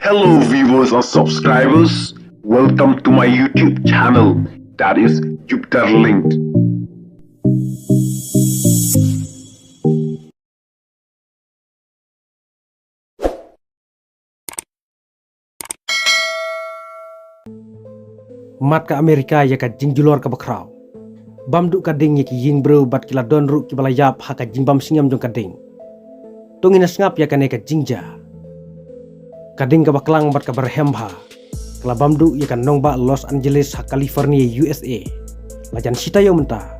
Hello viewers and subscribers, welcome to my YouTube channel, that is Jupiter Linked. Mat ka Amerika ya ka jing julor ka bakraw. Bam du ka ding ya ki yin bro bat kila don ru ki balayap ha ka jing bam singam jong ka ding. Tungin ngap ya ka ne ka jingja. Kading ka baklang bat ka berhemha. Kala bam du ya ka nongba Los Angeles ha California USA. Lajan sita yo menta.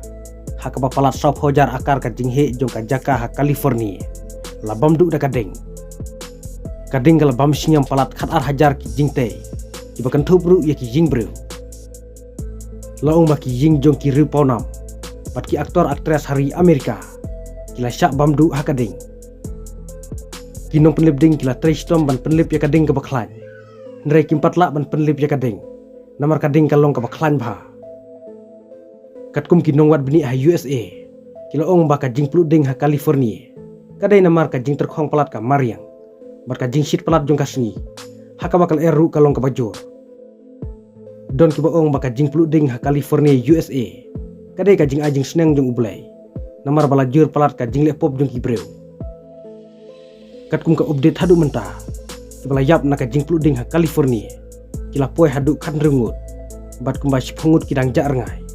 Ha ka palat sop hojar akar ka jinghe jong ka jaka ha California. La bam du da ka ding. Kading kala bam singam palat khat ar hajar ki jingte. Ki bakan thubru ya ki jing bro. Laong baki ying jong ki ru paunam bat ki aktor aktris hari Amerika kila syak bamdu hakading kinong penlip ding kila tristom ban penlip ya kading ke baklan nrai kimpat lak ban penlip ya kading namar kading kalong ke baklan bha katkum kinong wat beni ha USA kila ong baka jing plu ding ha California kadai namar ka jing terkhong pelat ka Mariang bat ka jing shit pelat jong kasni haka bakal eru kalong ke bajor don ki baong baka jing plu ding ha California USA kadai ka jing ajing seneng jong ublay namar bala jur pelat ka jing lepop jong ki breu katkum ka update hadu mentah ki bala yap na ka jing plu ding ha California kila poe hadu kan rengut bat kumba sipungut kidang jak rengai.